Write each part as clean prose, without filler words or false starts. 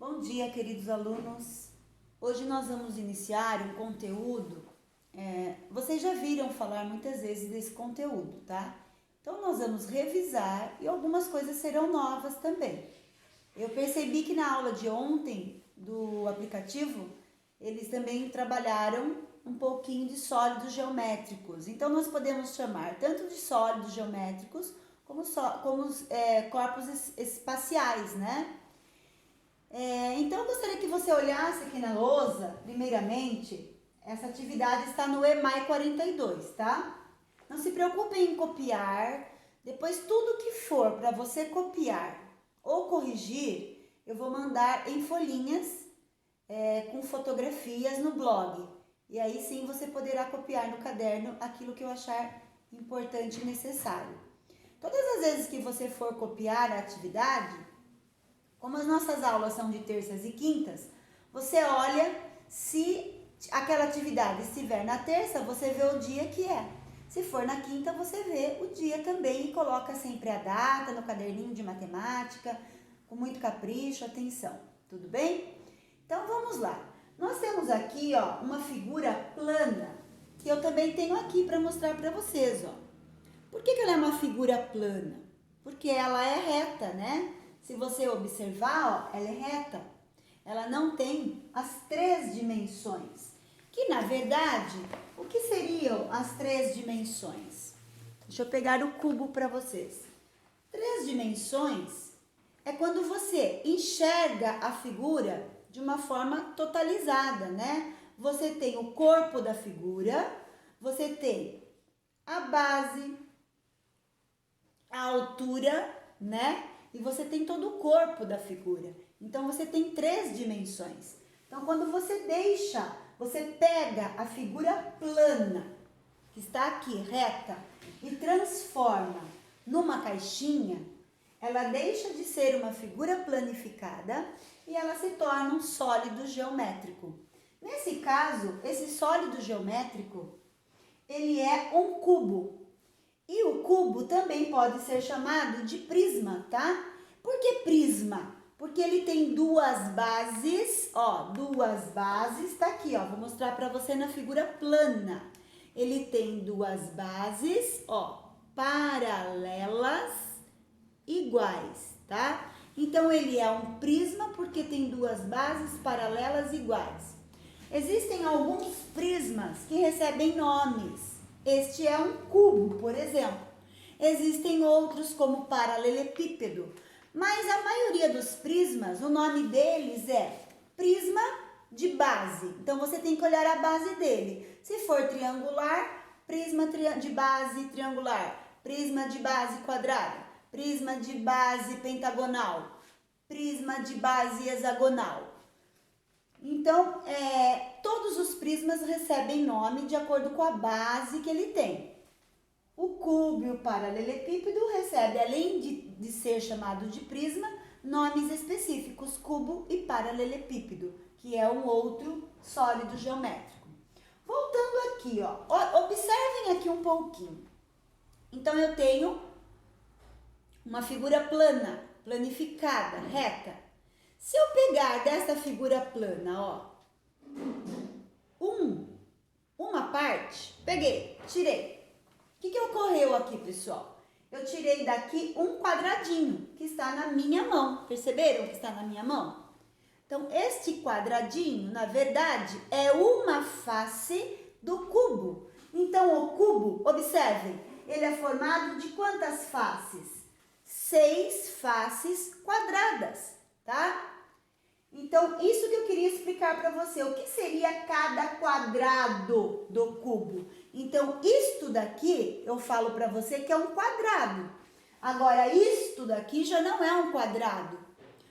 Bom dia, queridos alunos. Hoje nós vamos iniciar um conteúdo. Vocês já viram falar muitas vezes desse conteúdo, tá? Então nós vamos revisar e algumas coisas serão novas também. Eu percebi que na aula de ontem do aplicativo, eles também trabalharam um pouquinho de sólidos geométricos. Então nós podemos chamar tanto de sólidos geométricos como corpos espaciais, né? Então eu gostaria que você olhasse aqui na lousa, primeiramente, essa atividade está no EMAI 42, tá? Não se preocupem em copiar, depois tudo que for para você copiar ou corrigir, eu vou mandar em folhinhas com fotografias no blog. E aí sim você poderá copiar no caderno aquilo que eu achar importante e necessário. Todas as vezes que você for copiar a atividade, como as nossas aulas são de terças e quintas, você olha se aquela atividade estiver na terça, você vê o dia que é. Se for na quinta, você vê o dia também e coloca sempre a data no caderninho de matemática, com muito capricho, atenção. Tudo bem? Então vamos lá. Nós temos aqui, ó, uma figura plana, que eu também tenho aqui para mostrar para vocês, ó. Por que ela é uma figura plana? Porque ela é reta, né? Se você observar, ó, ela é reta. Ela não tem as três dimensões. Que, na verdade, o que seriam as três dimensões? Deixa eu pegar o cubo para vocês. Três dimensões é quando você enxerga a figura de uma forma totalizada, né? Você tem o corpo da figura, você tem a base, a altura, né? E você tem todo o corpo da figura. Então, você tem três dimensões. Então, quando você pega a figura plana, que está aqui, reta, e transforma numa caixinha, ela deixa de ser uma figura planificada e ela se torna um sólido geométrico. Nesse caso, esse sólido geométrico, ele é um cubo. E o cubo também pode ser chamado de prisma, tá? Por que prisma? Porque ele tem duas bases, ó, duas bases, tá aqui, ó, vou mostrar para você na figura plana. Ele tem duas bases, ó, paralelas iguais, tá? Então ele é um prisma porque tem duas bases paralelas iguais. Existem alguns prismas que recebem nomes. Este é um cubo, por exemplo. Existem outros como paralelepípedo, mas a maioria dos prismas, o nome deles é prisma de base. Então você tem que olhar a base dele. Se for triangular, prisma de base triangular, prisma de base quadrada, prisma de base pentagonal, prisma de base hexagonal. Então, todos os prismas recebem nome de acordo com a base que ele tem. O cubo e o paralelepípedo recebem, além de ser chamado de prisma, nomes específicos, cubo e paralelepípedo, que é um outro sólido geométrico. Voltando aqui, ó, observem aqui um pouquinho. Então, eu tenho uma figura plana, planificada, reta. Se eu pegar dessa figura plana, ó, uma parte, peguei, tirei. O que ocorreu aqui, pessoal? Eu tirei daqui um quadradinho que está na minha mão. Perceberam que está na minha mão? Então, este quadradinho, na verdade, é uma face do cubo. Então, o cubo, observem, ele é formado de quantas faces? 6 faces quadradas, tá? Então, isso que eu queria explicar para você. O que seria cada quadrado do cubo? Então, isto daqui, eu falo para você que é um quadrado. Agora, isto daqui já não é um quadrado.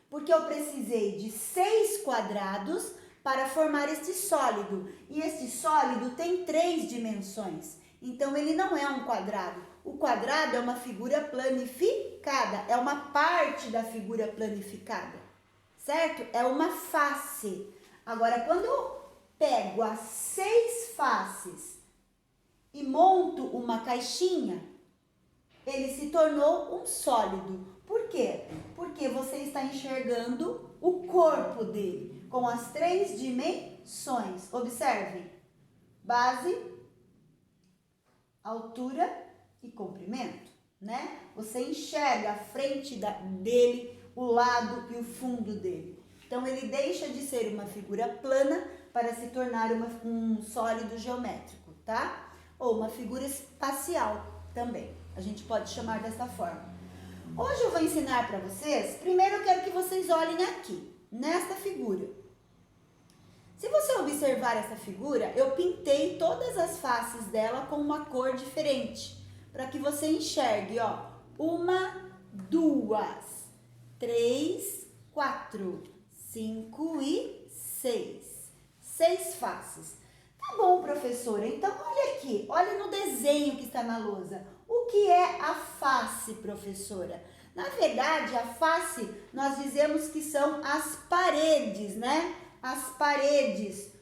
Porque eu precisei de 6 quadrados para formar este sólido. E este sólido tem 3 dimensões. Então, ele não é um quadrado. O quadrado é uma figura planificada. É uma parte da figura planificada. Certo? É uma face. Agora, quando eu pego as 6 faces e monto uma caixinha, ele se tornou um sólido. Por quê? Porque você está enxergando o corpo dele com as 3 dimensões. Observe: base, altura e comprimento, né? Você enxerga a frente dele, o lado e o fundo dele. Então, ele deixa de ser uma figura plana para se tornar um sólido geométrico, tá? Ou uma figura espacial também. A gente pode chamar dessa forma. Hoje eu vou ensinar para vocês. Primeiro eu quero que vocês olhem aqui, nesta figura. Se você observar essa figura, eu pintei todas as faces dela com uma cor diferente, para que você enxergue, ó, 1, 2, 3, 4, 5 e 6. 6 faces. Tá bom, professora, então olha aqui, olha no desenho que está na lousa. O que é a face, professora? Na verdade, a face, nós dizemos que são as paredes, né? As paredes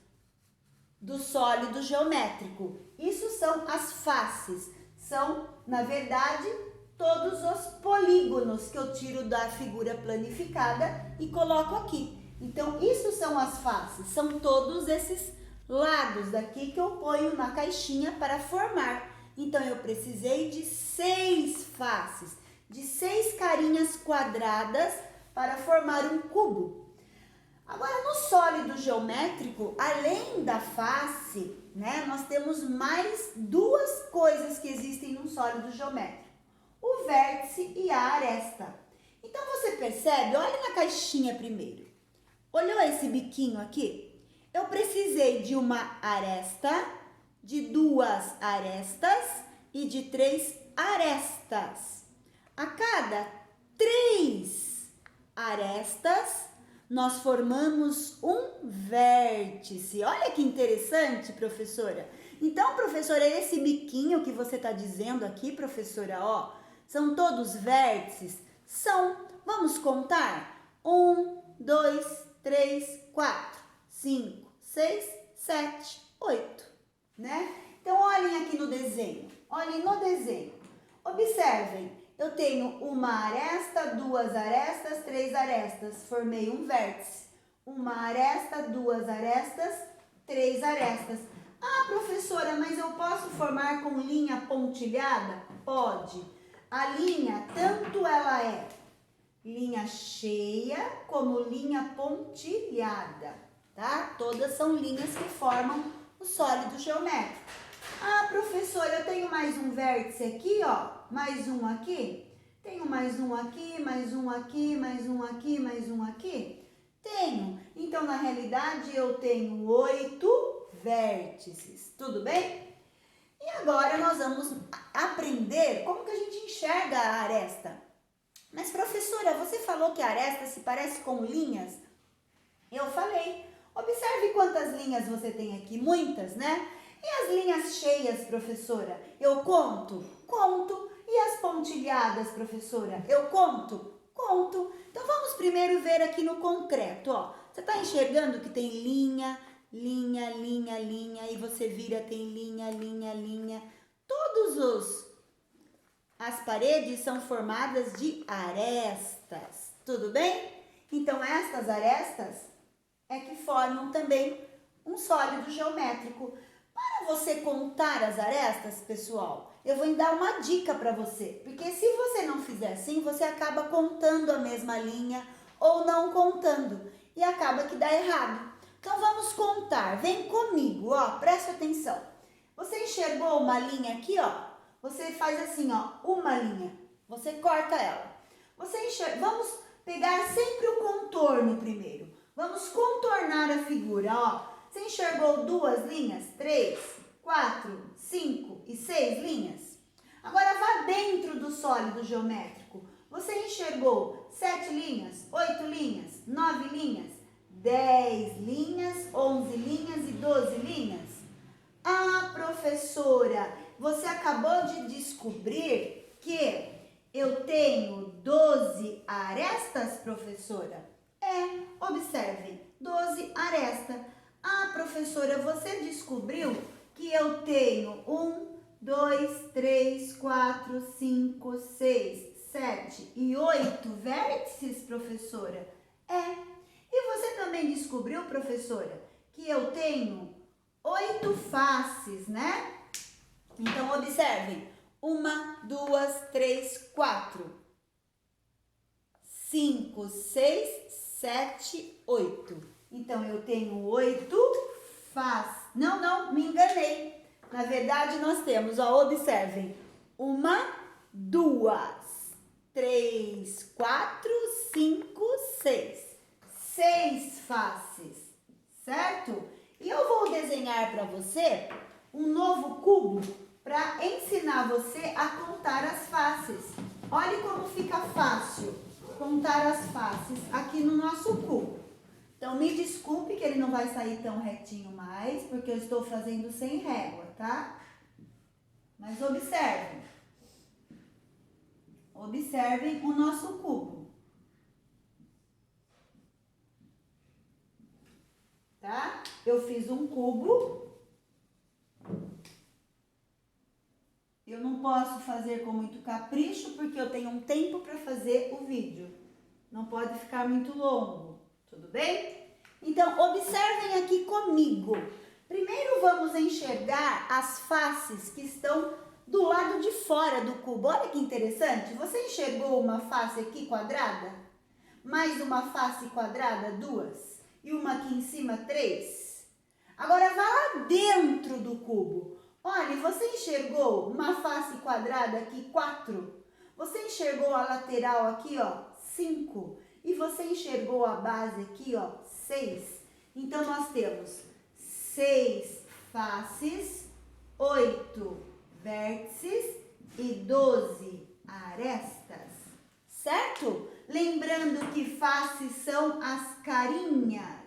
do sólido geométrico. Isso são as faces. São, na verdade, todos os polígonos que eu tiro da figura planificada e coloco aqui. Então, isso são as faces. São todos esses lados daqui que eu ponho na caixinha para formar. Então, eu precisei de 6 faces, de 6 carinhas quadradas para formar um cubo. Agora, no sólido geométrico, além da face, né, nós temos mais 2 coisas que existem no sólido geométrico: o vértice e a aresta. Então, você percebe, olha na caixinha primeiro. Olhou esse biquinho aqui? Eu precisei de uma aresta, de 2 arestas e de 3 arestas. A cada 3 arestas, nós formamos um vértice. Olha que interessante, professora. Então, professora, esse biquinho que você está dizendo aqui, professora, ó, são todos vértices? São. Vamos contar? 1, 2, 3, 4, 5, 6, 7, 8, né? Então, olhem aqui no desenho. Olhem no desenho. Observem. Eu tenho uma aresta, 2 arestas, 3 arestas. Formei um vértice. Uma aresta, 2 arestas, 3 arestas. Ah, professora, mas eu posso formar com linha pontilhada? Pode. A linha, tanto ela é linha cheia como linha pontilhada, tá? Todas são linhas que formam o sólido geométrico. Ah, professora, eu tenho mais um vértice aqui, ó. Mais um aqui? Tenho mais um aqui, mais um aqui, mais um aqui, mais um aqui? Tenho. Então, na realidade, eu tenho 8 vértices. Tudo bem? E agora nós vamos aprender como que a gente enxerga a aresta. Mas, professora, você falou que a aresta se parece com linhas? Eu falei. Observe quantas linhas você tem aqui. Muitas, né? E as linhas cheias, professora? Eu conto? Conto. E as pontilhadas, professora? Eu conto? Conto. Então, vamos primeiro ver aqui no concreto, ó. Você está enxergando que tem linha, linha, linha, linha, e você vira, tem linha, linha, linha. As paredes são formadas de arestas, tudo bem? Então, estas arestas é que formam também um sólido geométrico. Para você contar as arestas, pessoal, eu vou dar uma dica para você, porque se você não fizer assim, você acaba contando a mesma linha ou não contando e acaba que dá errado. Então, vamos contar. Vem comigo, ó, presta atenção. Você enxergou uma linha aqui, ó? Você faz assim, ó, uma linha. Você corta ela. Vamos pegar sempre o contorno primeiro. Vamos contornar a figura, ó. Você enxergou 2 linhas? 3, 4, 5 e 6 linhas? Agora vá dentro do sólido geométrico. Você enxergou 7 linhas, 8 linhas, 9 linhas, 10 linhas, 11 linhas e 12 linhas? Ah, professora, você acabou de descobrir que eu tenho 12 arestas, professora? É, observe, 12 arestas. Ah, professora, você descobriu que eu tenho 1, 2, 3, 4, 5, 6, 7 e 8 vértices, professora? É. E você também descobriu, professora, que eu tenho 8 faces, né? Então, observem. 1, 2, 3, 4, 5, 6, 7, 8. Então, eu tenho 8 faces. Não, me enganei. Na verdade, nós temos, ó, observem. 1, 2, 3, 4, 5, 6. 6 faces, certo? E eu vou desenhar para você um novo cubo para ensinar você a contar as faces. Olha como fica fácil contar as faces aqui no nosso cubo. Então, me desculpe que ele não vai sair tão retinho mais, porque eu estou fazendo sem régua, tá? Mas observem. Observem o nosso cubo. Tá? Eu fiz um cubo. Eu não posso fazer com muito capricho, porque eu tenho um tempo para fazer o vídeo. Não pode ficar muito longo, tudo bem? Então, observem aqui comigo. Primeiro vamos enxergar as faces que estão do lado de fora do cubo. Olha que interessante. Você enxergou uma face aqui quadrada? Mais uma face quadrada, 2. E uma aqui em cima, 3. Agora, vá lá dentro do cubo. Olha, você enxergou uma face quadrada aqui, 4. Você enxergou a lateral aqui, ó, 5. E você enxergou a base aqui, ó, 6. Então, nós temos 6 faces, 8 vértices e 12 arestas, certo? Lembrando que faces são as carinhas.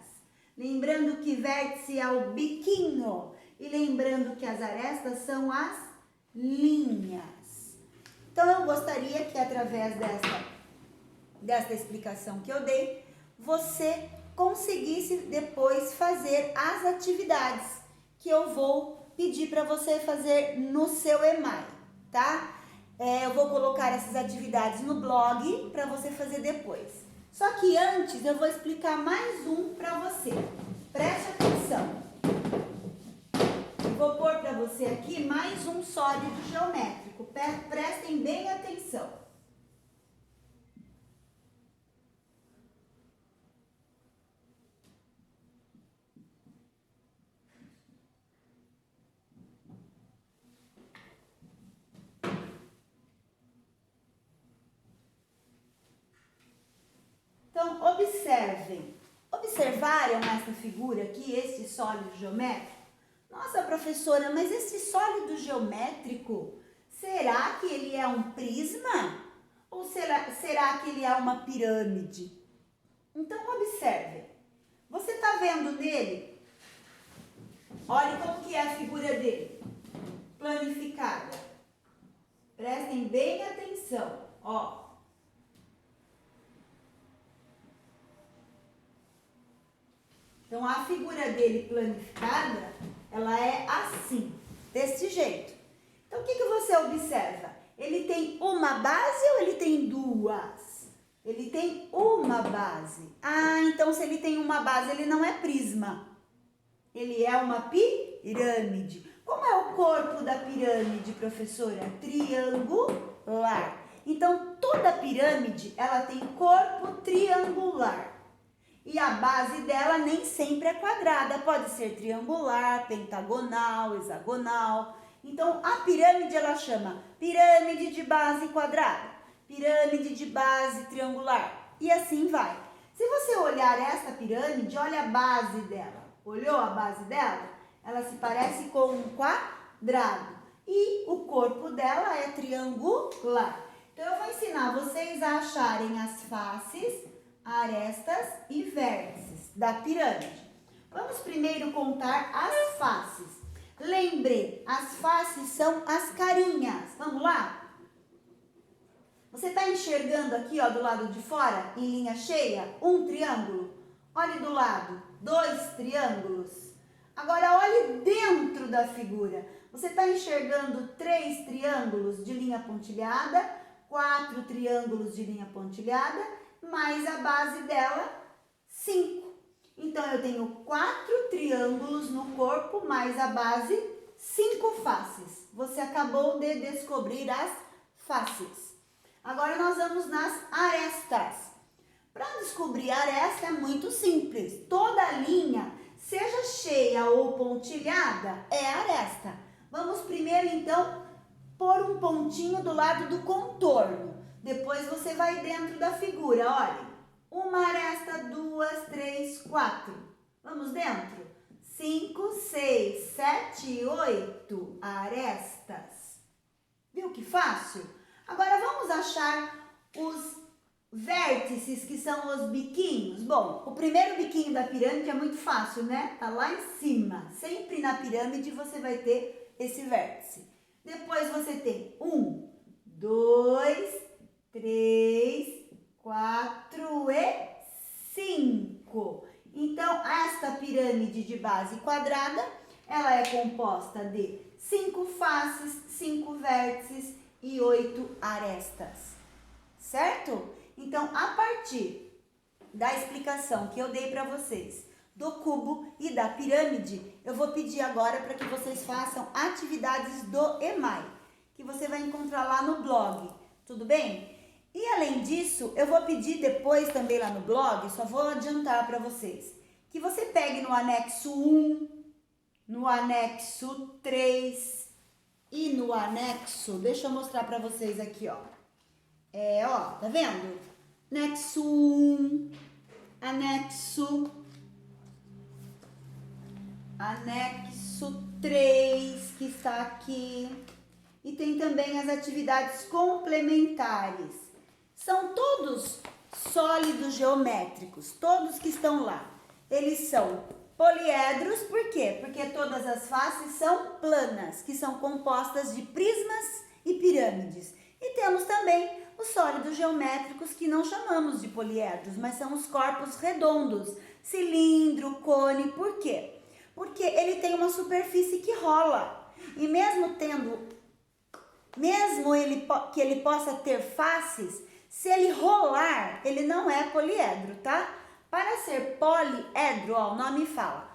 Lembrando que vértice é o biquinho. E lembrando que as arestas são as linhas. Então, eu gostaria que através desta explicação que eu dei, você conseguisse depois fazer as atividades que eu vou pedir para você fazer no seu EMAI, tá? Eu vou colocar essas atividades no blog para você fazer depois. Só que antes eu vou explicar mais um para você. Preste atenção. Vou pôr para você aqui mais um sólido geométrico. Prestem bem atenção. Então, observem. Observaram essa figura aqui, este sólido geométrico? Nossa, professora, mas esse sólido geométrico, será que ele é um prisma? Ou será que ele é uma pirâmide? Então, observe. Você está vendo nele? Olha como que é a figura dele. Planificada. Prestem bem atenção. Ó. Então, a figura dele planificada, ela é assim, desse jeito. Então, o que você observa? Ele tem uma base ou ele tem duas? Ele tem uma base. Ah, então se ele tem uma base, ele não é prisma. Ele é uma pirâmide. Como é o corpo da pirâmide, professora? Triangular. Então, toda pirâmide, ela tem corpo triangular. E a base dela nem sempre é quadrada, pode ser triangular, pentagonal, hexagonal. Então, a pirâmide ela chama pirâmide de base quadrada, pirâmide de base triangular e assim vai. Se você olhar essa pirâmide, olha a base dela. Olhou a base dela? Ela se parece com um quadrado e o corpo dela é triangular. Então, eu vou ensinar vocês a acharem as faces, arestas e vértices da pirâmide. Vamos primeiro contar as faces. Lembre, as faces são as carinhas. Vamos lá? Você está enxergando aqui, ó, do lado de fora, em linha cheia, um triângulo? Olhe do lado, 2 triângulos. Agora, olhe dentro da figura. Você está enxergando 3 triângulos de linha pontilhada, 4 triângulos de linha pontilhada, mais a base dela, 5. Então, eu tenho 4 triângulos no corpo, mais a base, 5 faces. Você acabou de descobrir as faces. Agora, nós vamos nas arestas. Para descobrir a aresta é muito simples. Toda linha, seja cheia ou pontilhada, é aresta. Vamos primeiro, então, pôr um pontinho do lado do contorno. Depois você vai dentro da figura, olha. Uma aresta, 2, 3, 4. Vamos dentro? 5, 6, 7, 8 arestas. Viu que fácil? Agora vamos achar os vértices, que são os biquinhos. Bom, o primeiro biquinho da pirâmide é muito fácil, né? Tá lá em cima. Sempre na pirâmide você vai ter esse vértice. Depois você tem 1, 2, 3, 4 e 5. Então, esta pirâmide de base quadrada, ela é composta de 5 faces, 5 vértices e 8 arestas. Certo? Então, a partir da explicação que eu dei para vocês do cubo e da pirâmide, eu vou pedir agora para que vocês façam atividades do EMAI, que você vai encontrar lá no blog, tudo bem? E além disso, eu vou pedir depois também lá no blog, só vou adiantar para vocês, que você pegue no anexo 1, no anexo 3 e no anexo, deixa eu mostrar para vocês aqui, ó. Tá vendo? Anexo 1, anexo 3, que está aqui. E tem também as atividades complementares. São todos sólidos geométricos, todos que estão lá. Eles são poliedros, por quê? Porque todas as faces são planas, que são compostas de prismas e pirâmides. E temos também os sólidos geométricos, que não chamamos de poliedros, mas são os corpos redondos, cilindro, cone. Por quê? Porque ele tem uma superfície que rola. E mesmo que ele possa ter faces, se ele rolar, ele não é poliedro, tá? Para ser poliedro, ó, o nome fala,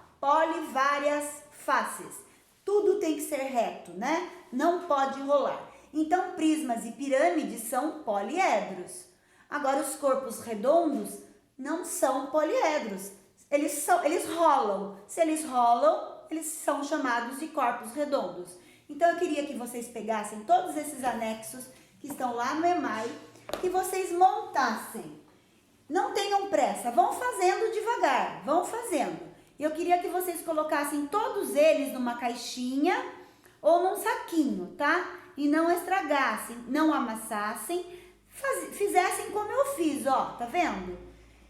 várias faces. Tudo tem que ser reto, né? Não pode rolar. Então, prismas e pirâmides são poliedros. Agora, os corpos redondos não são poliedros. Eles rolam. Se eles rolam, eles são chamados de corpos redondos. Então, eu queria que vocês pegassem todos esses anexos que estão lá no EMAI, que vocês montassem. Não tenham pressa, vão fazendo devagar, vão fazendo. Eu queria que vocês colocassem todos eles numa caixinha ou num saquinho, tá? E não estragassem, não amassassem, fizessem como eu fiz, ó, tá vendo?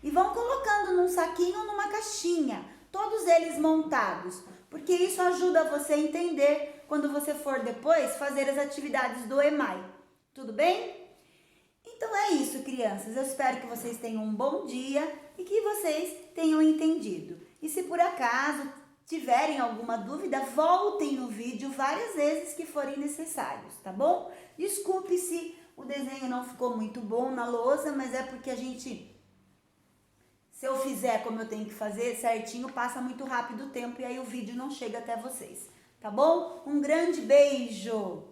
E vão colocando num saquinho ou numa caixinha, todos eles montados, porque isso ajuda você a entender quando você for depois fazer as atividades do EMAI, tudo bem? Então é isso, crianças, eu espero que vocês tenham um bom dia e que vocês tenham entendido. E se por acaso tiverem alguma dúvida, voltem no vídeo várias vezes que forem necessários, tá bom? Desculpe se o desenho não ficou muito bom na lousa, mas é porque se eu fizer como eu tenho que fazer certinho, passa muito rápido o tempo e aí o vídeo não chega até vocês, tá bom? Um grande beijo!